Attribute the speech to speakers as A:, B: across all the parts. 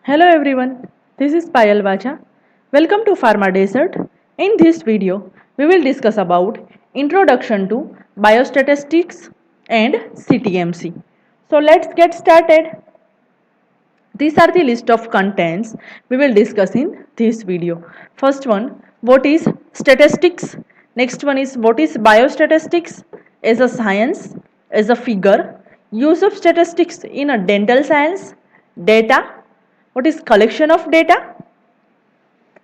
A: Hello everyone, this is Payal Vacha. Welcome to Pharma Desert. In this video, we will discuss about Introduction to Biostatistics and CTMC. So let's get started. These are the list of contents we will discuss in this video. First one, what is statistics? Next one is what is biostatistics as a science, as a figure, use of statistics in a dental science, data, what is collection of data,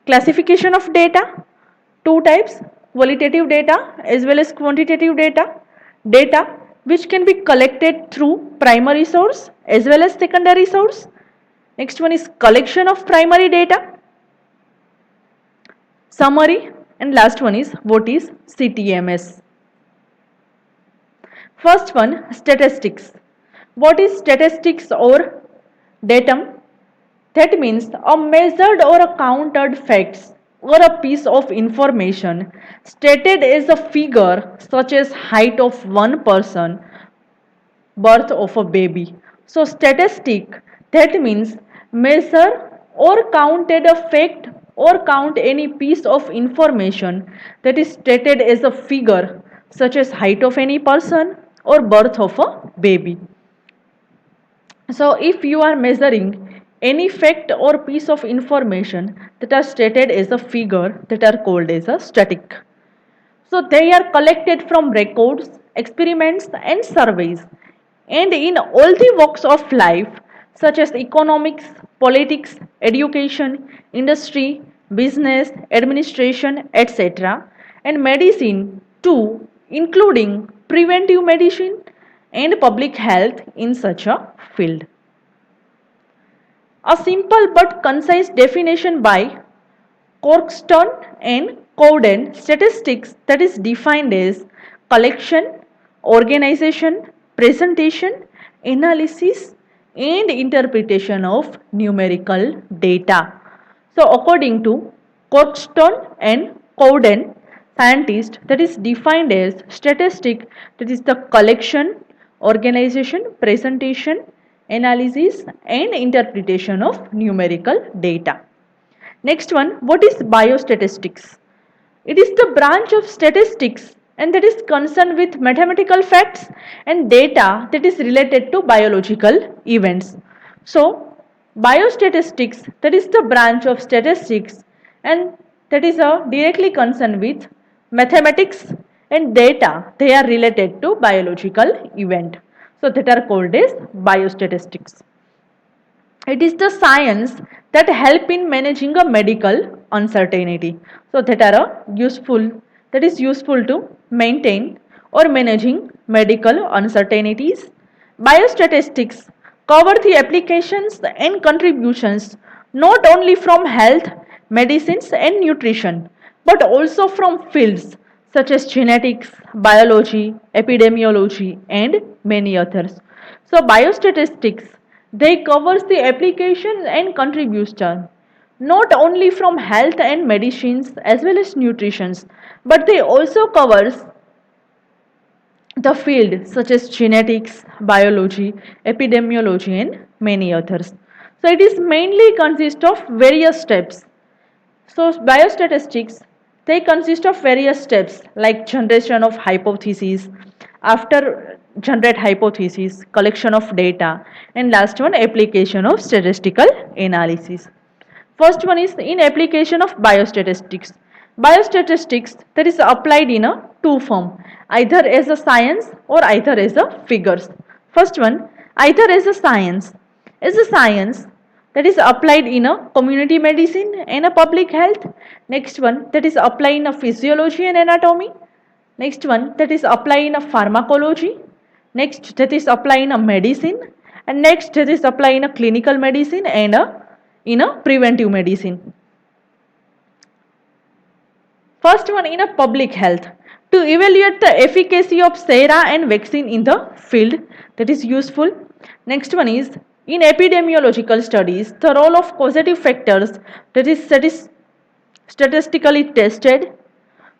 A: classification of data, two types, qualitative data as well as quantitative data, data which can be collected through primary source as well as secondary source. Next one is collection of primary data, summary, and last one is what is CTMS. First one, statistics. What is statistics or datum? That means a measured or a counted facts or a piece of information stated as a figure such as height of one person, birth of a baby. So statistic, that means measure or counted a fact or count any piece of information that is stated as a figure such as height of any person or birth of a baby. So if you are measuring any fact or piece of information that are stated as a figure that are called as a static. So they are collected from records, experiments and surveys and in all the walks of life such as economics, politics, education, industry, business, administration, etc. and medicine too, including preventive medicine and public health in such a field. A simple but concise definition by Corkston and Cowden statistics that is defined as collection, organization, presentation, analysis and interpretation of numerical data. So according to Corkston and Cowden scientist that is defined as statistic that is the collection, organization, presentation, analysis and interpretation of numerical data. Next one, what is biostatistics? It is the branch of statistics and that is concerned with mathematical facts and data that is related to biological events. So, biostatistics that is the branch of statistics and that is directly concerned with mathematics and data they are related to biological event. So, that are called as biostatistics. It is the science that help in managing a medical uncertainty. So that are useful, that is useful to maintain or managing medical uncertainties. Biostatistics cover the applications and contributions not only from health, medicines and nutrition but also from fields such as genetics, biology, epidemiology and many others. So biostatistics they covers the application and contribution not only from health and medicines as well as nutrition, but they also covers the field such as genetics, biology, epidemiology and many others. So it is mainly consist of various steps. So biostatistics they consist of various steps like generation of hypotheses, after generate hypothesis, collection of data and last one application of statistical analysis. First one is in application of biostatistics. Biostatistics that is applied in a two form, either as a science or either as a figures. First one, either as a science. As a science that is applied in a community medicine and a public health. Next one that is applied in a physiology and anatomy. Next one that is applied in a pharmacology. Next that is applied in a medicine. And next that is applied in a clinical medicine and in a preventive medicine. First one in a public health to evaluate the efficacy of sera and vaccine in the field that is useful. Next one is in epidemiological studies the role of causative factors that is statistically tested.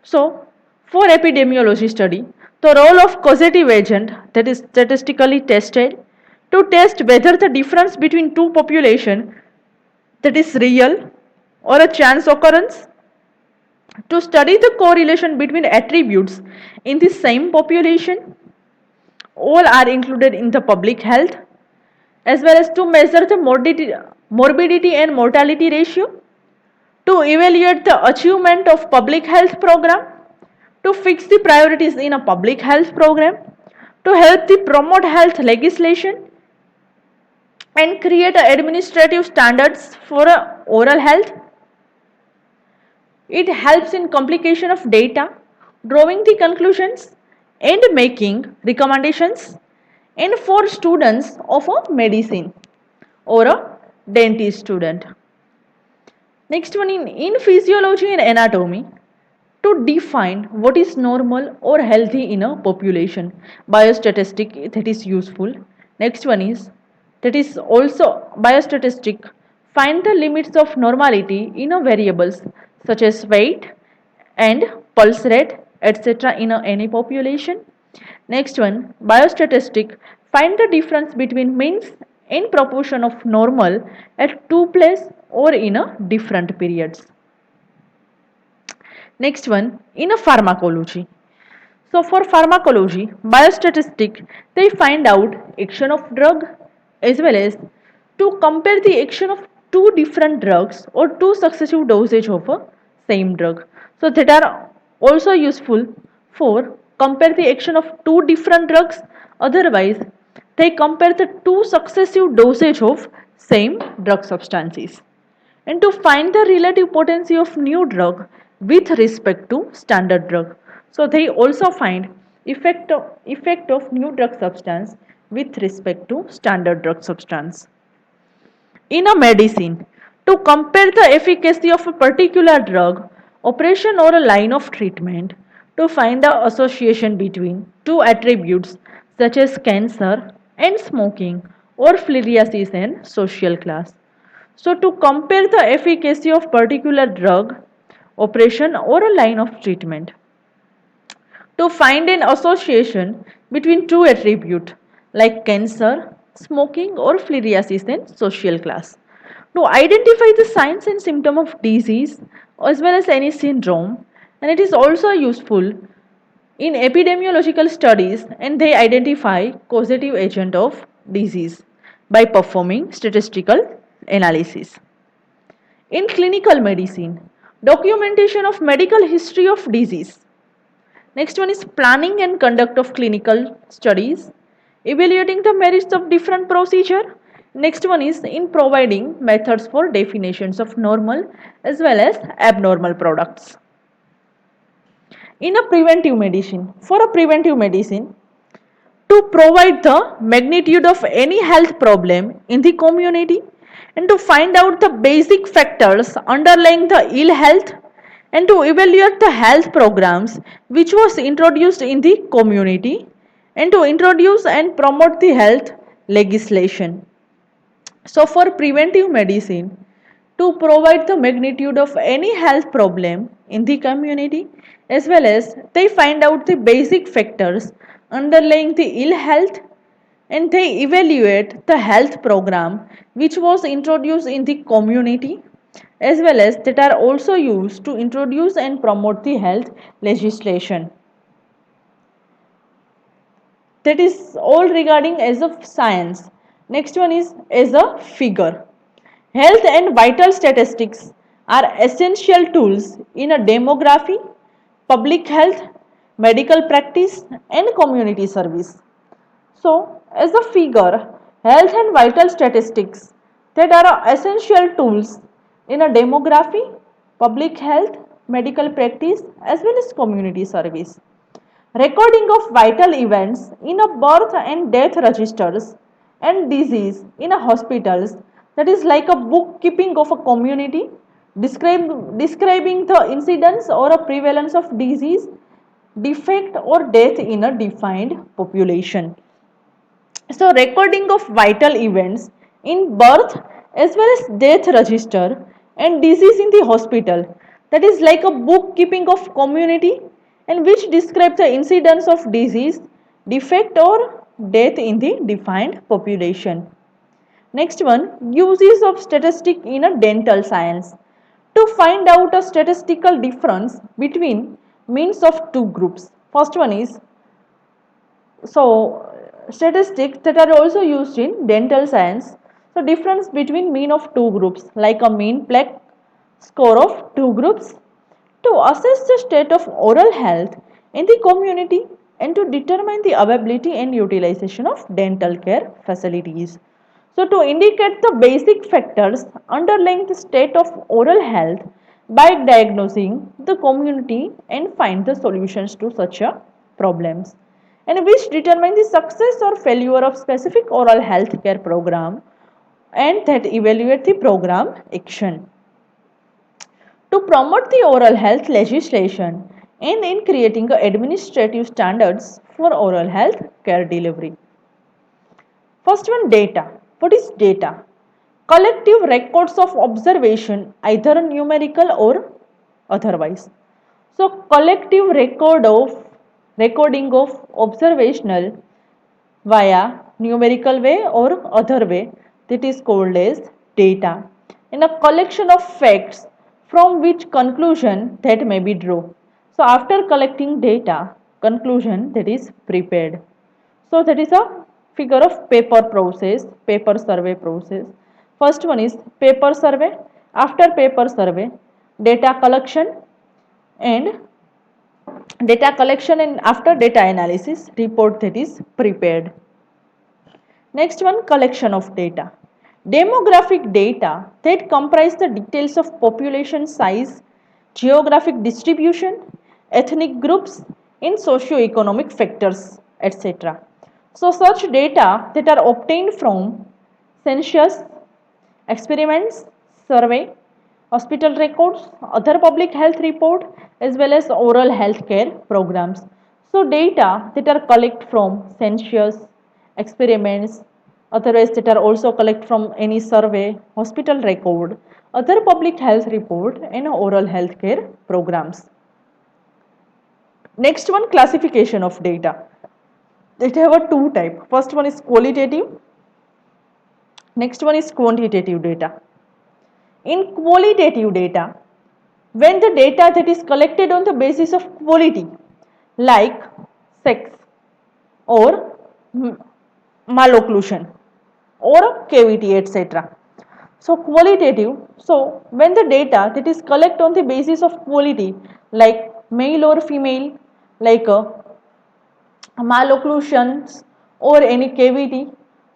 A: So for epidemiology study the role of causative agent that is statistically tested to test whether the difference between two population that is real or a chance occurrence. To study the correlation between attributes in the same population, all are included in the public health, as well as to measure the morbidity and mortality ratio, to evaluate the achievement of public health program, to fix the priorities in a public health program, to help the promote health legislation and create administrative standards for oral health. It helps in complication of data, drawing the conclusions and making recommendations, and for students of a medicine or a dentist student. Next one, in physiology and anatomy, to define what is normal or healthy in a population, biostatistic that is useful. Next one is that is also biostatistic, find the limits of normality in a variables such as weight and pulse rate etc. in any population. Next one, biostatistic, find the difference between means in proportion of normal at two places or in a different periods. Next one, in a pharmacology. So for pharmacology, biostatistic, they find out action of drug as well as to compare the action of two different drugs or two successive dosage of a same drug. So that are also useful for compare the action of two different drugs. Otherwise, they compare the two successive dosage of same drug substances and to find the relative potency of new drug with respect to standard drug. So they also find effect of new drug substance with respect to standard drug substance. In a medicine, to compare the efficacy of a particular drug, operation or a line of treatment, to find the association between two attributes such as cancer and smoking or filariasis and social class. So to compare the efficacy of particular drug, operation or a line of treatment, to find an association between two attributes like cancer, smoking or filariasis and social class. To identify the signs and symptom of disease as well as any syndrome, and it is also useful in epidemiological studies and they identify causative agent of disease by performing statistical analysis. In clinical medicine, documentation of medical history of disease. Next one is planning and conduct of clinical studies, evaluating the merits of different procedure. Next one is in providing methods for definitions of normal as well as abnormal products. In a preventive medicine, for a preventive medicine, to provide the magnitude of any health problem in the community and to find out the basic factors underlying the ill health and to evaluate the health programs which was introduced in the community and to introduce and promote the health legislation. So for preventive medicine, to provide the magnitude of any health problem in the community as well as they find out the basic factors underlying the ill health and they evaluate the health program which was introduced in the community as well as that are also used to introduce and promote the health legislation. That is all regarding as of science. Next one is as a figure. Health and vital statistics are essential tools in a demography, public health, medical practice and community service. So, as a figure, health and vital statistics that are essential tools in a demography, public health, medical practice as well as community service. Recording of vital events in a birth and death registers and disease in a hospitals, that is like a bookkeeping of a community describing the incidence or a prevalence of disease, defect or death in a defined population. So recording of vital events in birth as well as death register and disease in the hospital, that is like a bookkeeping of community and which describes the incidence of disease, defect or death in the defined population. Next one, uses of statistic in a dental science. To find out a statistical difference between means of two groups. First one is, so statistics that are also used in dental science. So difference between mean of two groups, like a mean plaque score of two groups, to assess the state of oral health in the community and to determine the availability and utilization of dental care facilities. So to indicate the basic factors underlying the state of oral health by diagnosing the community and find the solutions to such a problems, and which determine the success or failure of specific oral health care program and that evaluate the program action. To promote the oral health legislation and in creating administrative standards for oral health care delivery. First one, data. What is data? Collective records of observation, either numerical or otherwise. So collective recording of observational via numerical way or other way, that is called as data, and a collection of facts from which conclusion that may be drawn. So after collecting data, conclusion that is prepared. So that is a figure of paper process, paper survey process. First one is paper survey. After paper survey, data collection and after data analysis, report that is prepared. Next one, collection of data. Demographic data that comprise the details of population size, geographic distribution, ethnic groups, in socio-economic factors, etc. So such data that are obtained from census, experiments, survey, hospital records, other public health report, as well as oral health care programs. So data that are collected from census, experiments, otherwise that are also collected from any survey, hospital record, other public health report and oral health care programs. Next one, classification of data. They have a two type. First one is qualitative, next one is quantitative data. In qualitative data, when the data that is collected on the basis of quality, like sex or malocclusion or cavity, etc. So qualitative, so when the data that is collected on the basis of quality, like male or female, like malocclusions or any cavity,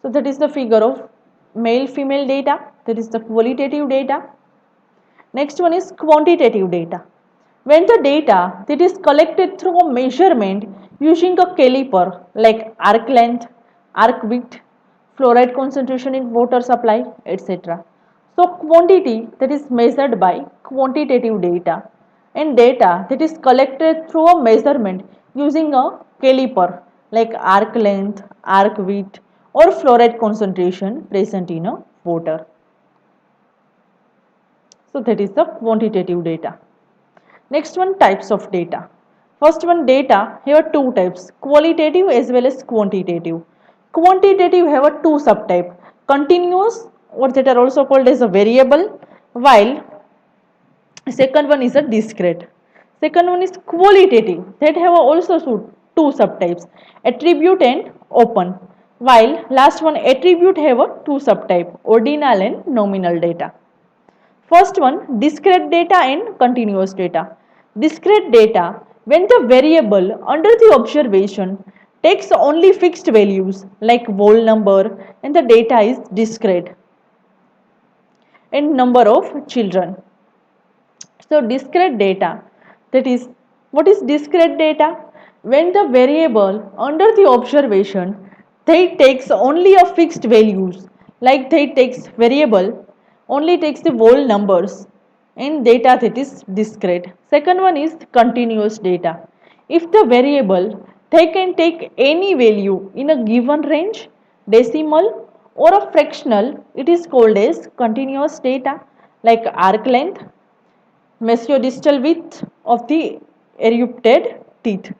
A: so that is the figure of male female data, that is the qualitative data. Next one is quantitative data. When the data that is collected through a measurement using a caliper like arc length, arc width, fluoride concentration in water supply, etc. So quantity that is measured by quantitative data and data that is collected through a measurement using a caliper like arc length, arc width or fluoride concentration present in a water. So that is the quantitative data. Next one, types of data. First one, data have two types, qualitative as well as quantitative. Quantitative have a two subtype, continuous or that are also called as a variable, while second one is a discrete. Second one is qualitative that have also two subtypes, attribute and open, while last one attribute have a two subtype, ordinal and nominal data. First one, discrete data and continuous data. Discrete data, when the variable under the observation takes only fixed values like whole number and the data is discrete and number of children. So discrete data, that is, what is discrete data? When the variable under the observation they takes only a fixed values, like they takes variable only takes the whole numbers in data that is discrete. Second one is continuous data. If the variable they can take any value in a given range, decimal or a fractional, it is called as continuous data like arc length, mesiodistal width of the erupted teeth.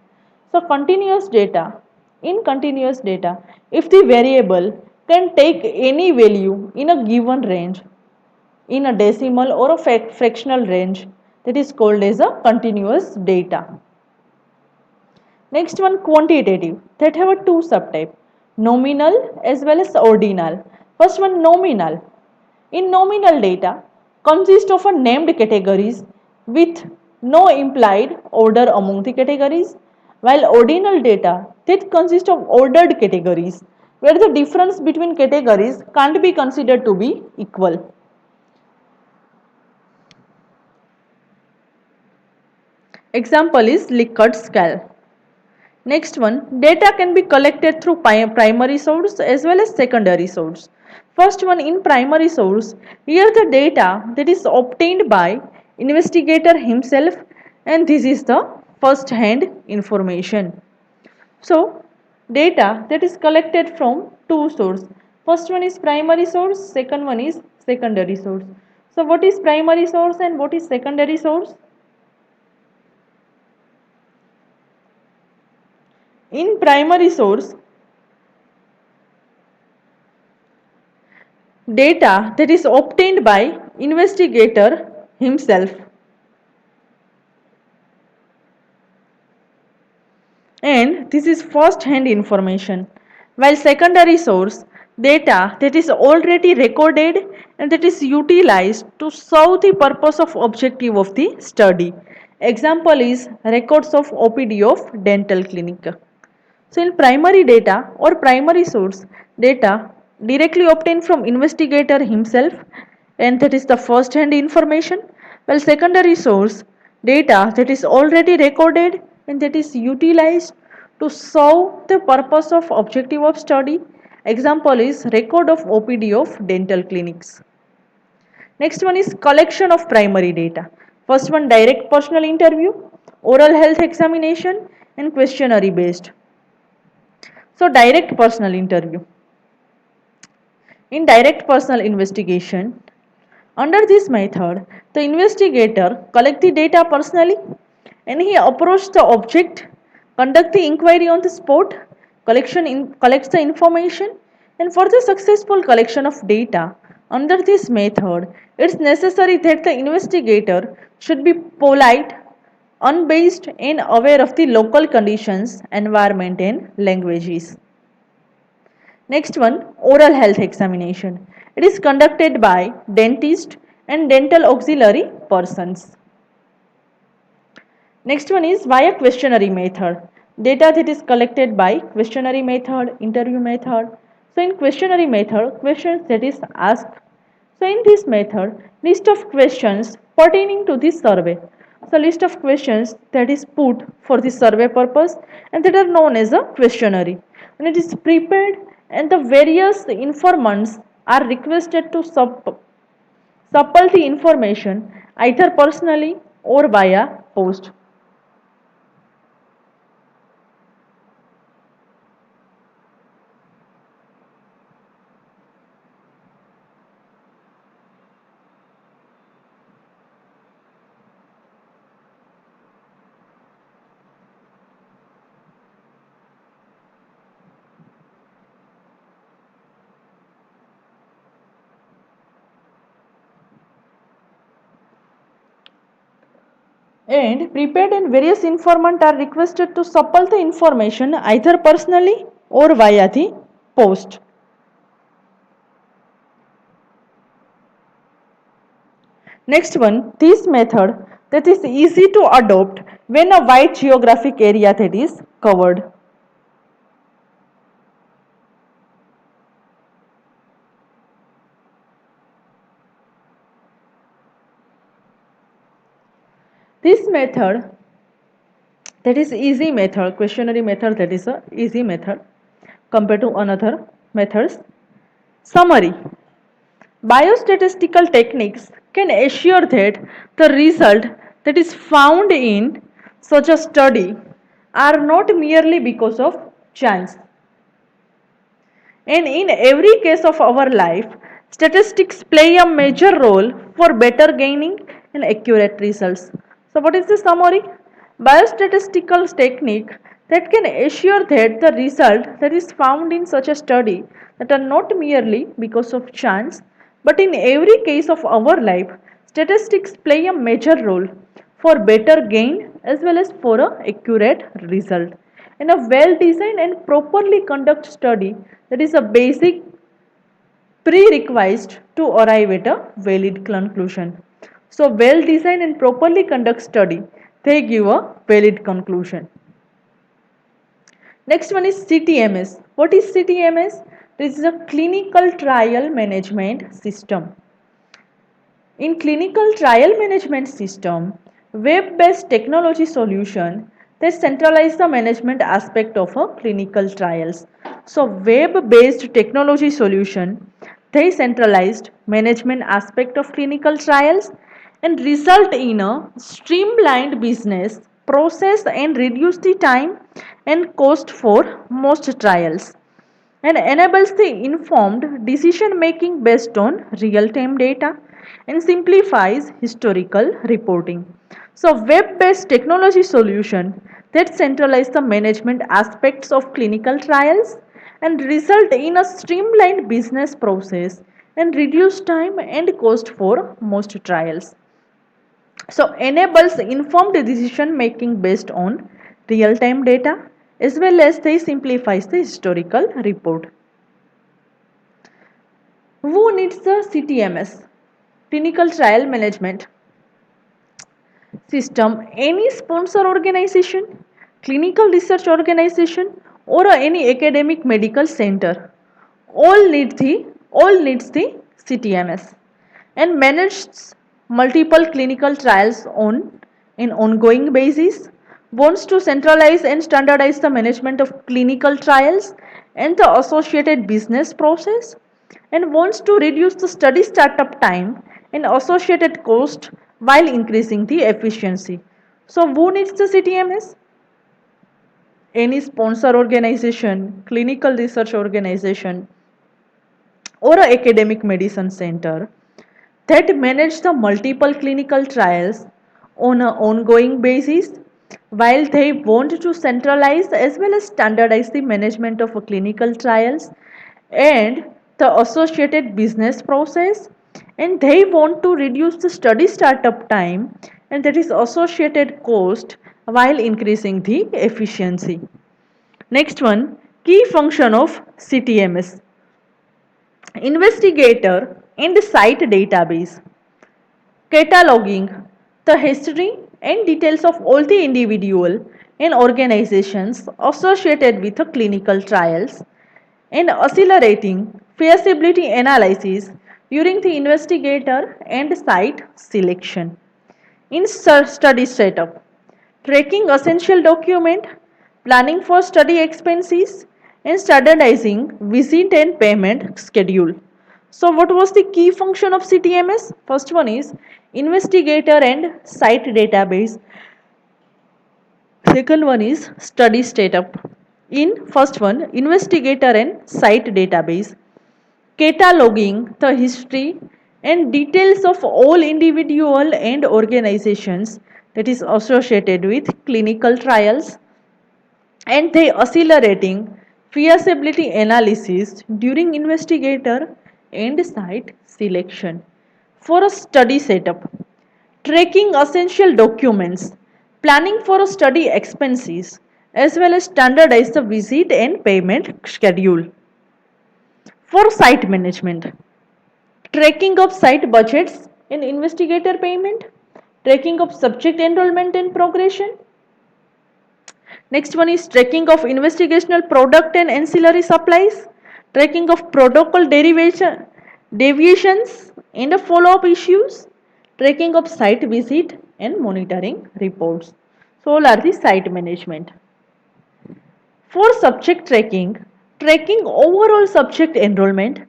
A: So continuous data, in continuous data, if the variable can take any value in a given range in a decimal or a fractional range, that is called as a continuous data. Next one, quantitative, that have a two subtype, nominal as well as ordinal. First one, nominal. In nominal data consists of a named categories with no implied order among the categories, while ordinal data that consists of ordered categories where the difference between categories can't be considered to be equal. Example is Likert scale. Next one, data can be collected through primary source as well as secondary source. First one, in primary source, here the data that is obtained by investigator himself, and this is the first hand information. So data that is collected from two sources. First one is primary source, second one is secondary source. So what is primary source and what is secondary source? In primary source, data that is obtained by investigator himself, and this is first hand information, while secondary source, data that is already recorded and that is utilized to serve the purpose of objective of the study. Example is records of OPD of dental clinic. So in primary data or primary source, data directly obtained from investigator himself, and that is the first hand information, while secondary source, data that is already recorded and that is utilized to serve the purpose of objective of study. Example is record of OPD of dental clinics. Next one is collection of primary data. First one, direct personal interview, oral health examination and questionnaire based. So direct personal interview. In direct personal investigation, under this method, the investigator collects the data personally and he approaches the object, conduct the inquiry on the spot, collects the information, and for the successful collection of data under this method, it's necessary that the investigator should be polite, unbiased and aware of the local conditions, environment and languages. Next one, oral health examination. It is conducted by dentist and dental auxiliary persons. Next one is via questionnaire method. Data that is collected by questionnaire method, interview method. So in questionnaire method, questions that is asked. So in this method, list of questions pertaining to this survey. So list of questions that is put for the survey purpose and that are known as a questionnaire. When it is prepared and the various informants are requested to supple the information either personally or via post. And prepared and various informant are requested to supple the information either personally or via the post. Next one, this method that is easy to adopt when a wide geographic area that is covered. This method that is easy method, questionnaire method, that is a easy method compared to another methods. Summary. Biostatistical techniques can assure that the result that is found in such a study are not merely because of chance. And in every case of our life, statistics play a major role for better gaining and accurate results. So what is the summary? Biostatistical technique that can assure that the result that is found in such a study that are not merely because of chance, but in every case of our life, statistics play a major role for better gain as well as for a accurate result. In a well designed and properly conducted study, that is a basic prerequisite to arrive at a valid conclusion. So well designed and properly conducted study, they give a valid conclusion. Next one is CTMS. What is CTMS? This is a clinical trial management system. In clinical trial management system, web-based technology solution they centralize the management aspect of a clinical trials. So web-based technology solution they centralized management aspect of clinical trials and result in a streamlined business process and reduce the time and cost for most trials and enables the informed decision making based on real time data and simplifies historical reporting. So web based technology solution that centralize the management aspects of clinical trials and result in a streamlined business process and reduce time and cost for most trials. So enables informed decision making based on real time data as well as they simplifies the historical report. Who needs the CTMS? Clinical Trial Management System. Any sponsor organization, clinical research organization, or any academic medical center all needs the CTMS and manages multiple clinical trials on an ongoing basis, wants to centralize and standardize the management of clinical trials and the associated business process, and wants to reduce the study startup time and associated cost while increasing the efficiency. So who needs the CTMS? Any sponsor organization, clinical research organization, or a academic medicine center that manage the multiple clinical trials on an ongoing basis while they want to centralize as well as standardize the management of clinical trials and the associated business process, and they want to reduce the study startup time and that is associated cost while increasing the efficiency. Next one, key function of CTMS: investigator and site database, cataloging the history and details of all the individual and organizations associated with the clinical trials, and accelerating feasibility analysis during the investigator and site selection. In study setup, tracking essential document, planning for study expenses, and standardizing visit and payment schedule. So what was the key function of CTMS? First one is investigator and site database. Second one is study setup. In first one, investigator and site database, cataloging the history and details of all individual and organizations that is associated with clinical trials, and they accelerating feasibility analysis during investigator and site selection. For a study setup, tracking essential documents, planning for a study expenses, as well as standardize the visit and payment schedule. For site management, tracking of site budgets and investigator payment, tracking of subject enrollment and progression. Next one is tracking of investigational product and ancillary supplies, tracking of protocol deviations and follow-up issues, tracking of site visit and monitoring reports. So all are the site management. For subject tracking, tracking overall subject enrollment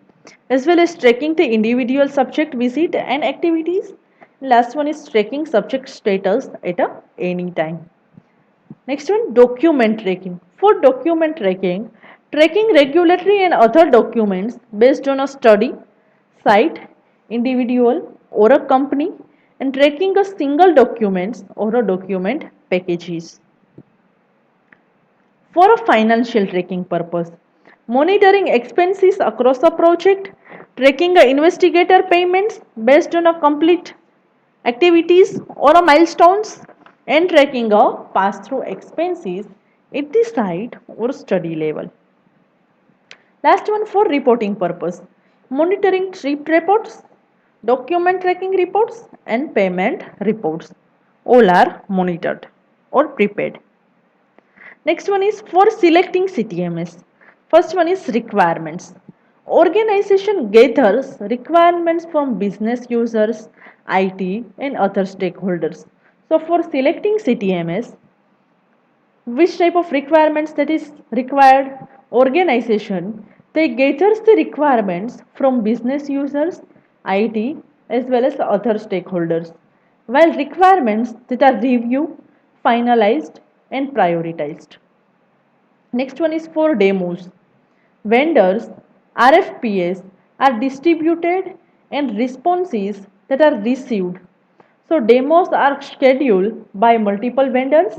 A: as well as tracking the individual subject visit and activities. Last one is tracking subject status at any time. Next one, document tracking. For document tracking, tracking regulatory and other documents based on a study, site, individual or a company, and tracking a single documents or a document packages. For a financial tracking purpose, monitoring expenses across a project, tracking a investigator payments based on a complete activities or a milestones, and tracking a pass-through expenses at the site or study level. Last one for reporting purpose. Monitoring trip reports, document tracking reports and payment reports. All are monitored or prepared. Next one is for selecting CTMS. First one is requirements. Organization gathers requirements from business users, IT and other stakeholders. So for selecting CTMS, which type of requirements that is required, organization they gathers the requirements from business users, IT as well as other stakeholders, while requirements that are reviewed, finalized and prioritized. Next one is for demos. Vendors, RFPs are distributed and responses that are received. So demos are scheduled by multiple vendors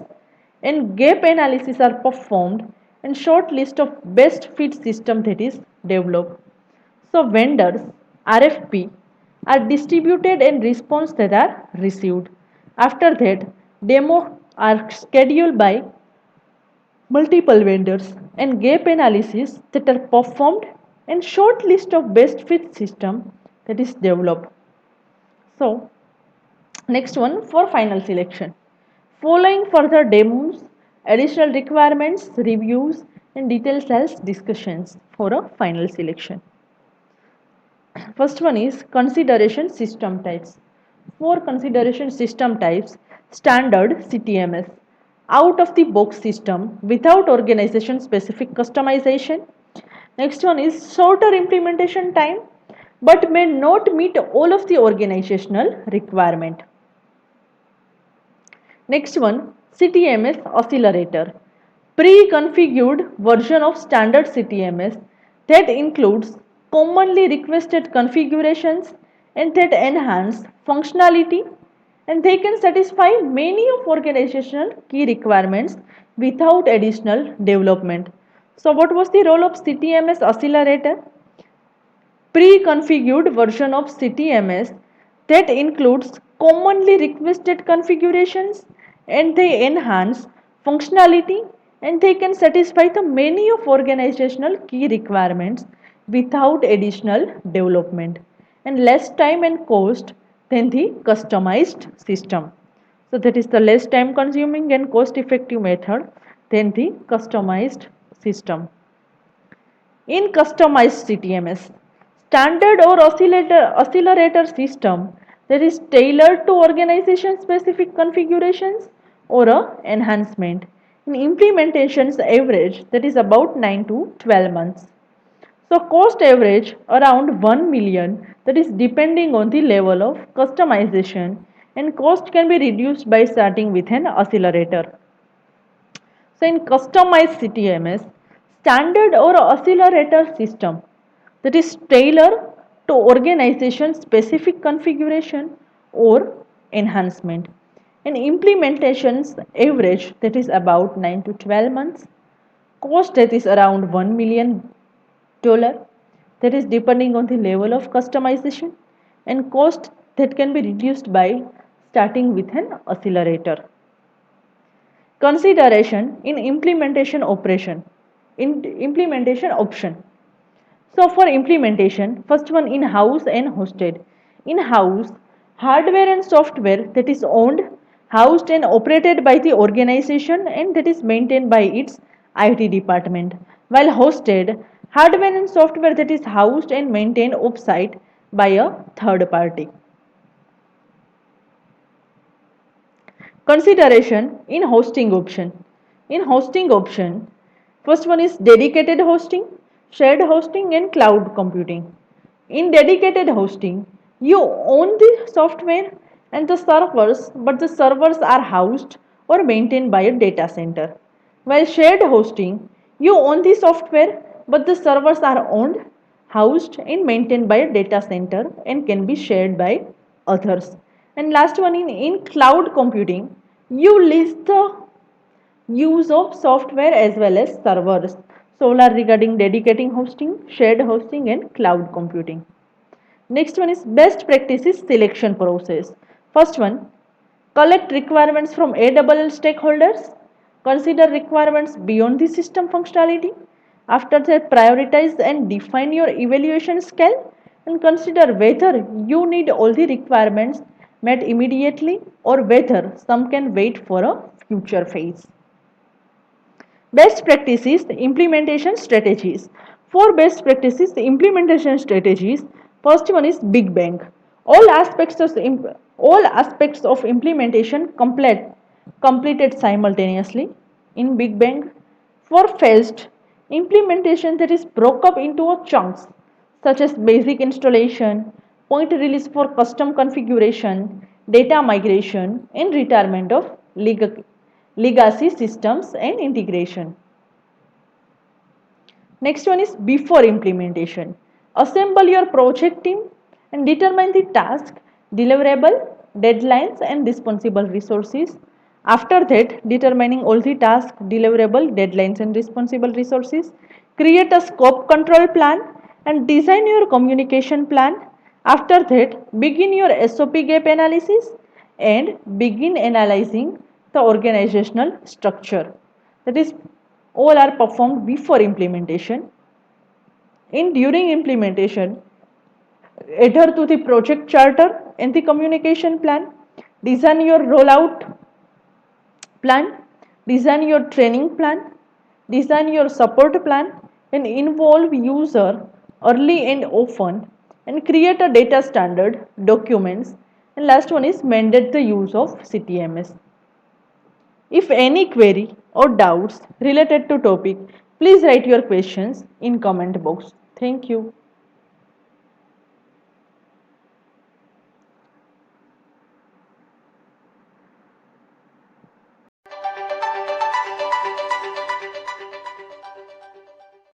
A: and gap analysis are performed and short list of best fit system that is developed. So vendors, RFP are distributed and response that are received. After that, demo are scheduled by multiple vendors and gap analysis that are performed and short list of best fit system that is developed. So next one for final selection. Following further demos, additional requirements, reviews and detailed sales discussions for a final selection. First one is consideration system types. For consideration system types, standard CTMS, out of the box system without organization specific customization. Next one is shorter implementation time but may not meet all of the organizational requirement. Next one, CTMS accelerator. Pre-configured version of standard CTMS that includes commonly requested configurations and that enhance functionality and they can satisfy many of organizational key requirements without additional development. So what was the role of CTMS accelerator? Pre-configured version of CTMS that includes commonly requested configurations and they enhance functionality and they can satisfy the many of organizational key requirements without additional development and less time and cost than the customized system. So that is the less time consuming and cost effective method than the customized system. In customized CTMS, standard or accelerator system that is tailored to organization specific configurations or a enhancement. In implementations average that is about 9 to 12 months. So cost average around 1 million that is depending on the level of customization and cost can be reduced by starting with an accelerator. So in customized CTMS, standard or accelerator system that is tailored to organization specific configuration or enhancement. And implementations average that is about 9 to 12 months. Cost that is around $1 million that is depending on the level of customization and cost that can be reduced by starting with an accelerator. Consideration in implementation operation, in implementation option. So for implementation, first one in-house and hosted. In-house, hardware and software that is owned, housed and operated by the organization and that is maintained by its IT department. While hosted, hardware and software that is housed and maintained offsite by a third party. Consideration in hosting option. In hosting option, first one is dedicated hosting, shared hosting and cloud computing. In dedicated hosting, you own the software and the servers, but the servers are housed or maintained by a data center. While shared hosting, you own the software, but the servers are owned, housed and maintained by a data center and can be shared by others. And last one in cloud computing, you lease the use of software as well as servers. Solar regarding dedicating hosting, shared hosting and cloud computing. Next one is best practices selection process. First one, collect requirements from AWS stakeholders. Consider requirements beyond the system functionality. After that, prioritize and define your evaluation scale and consider whether you need all the requirements met immediately or whether some can wait for a future phase. Best practices, the implementation strategies. For best practices, the implementation strategies, first one is Big Bang. All aspects of implementation completed simultaneously in Big Bang. For phased implementation, that is broke up into a chunks such as basic installation, point release for custom configuration, data migration, and retirement of legacy systems and integration. Next one is before implementation. Assemble your project team and determine the task, deliverable, deadlines and responsible resources. After that, determining all the task, deliverable, deadlines and responsible resources. Create a scope control plan and design your communication plan. After that, begin your SOP gap analysis and begin analyzing the organizational structure. That is, all are performed before implementation. In during implementation, adhere to the project charter and the communication plan, design your rollout plan, design your training plan, design your support plan, and involve user early and often, and create a data standard, documents, and last one is mandate the use of CTMS. If any query or doubts related to topic, please write your questions in comment box. Thank you.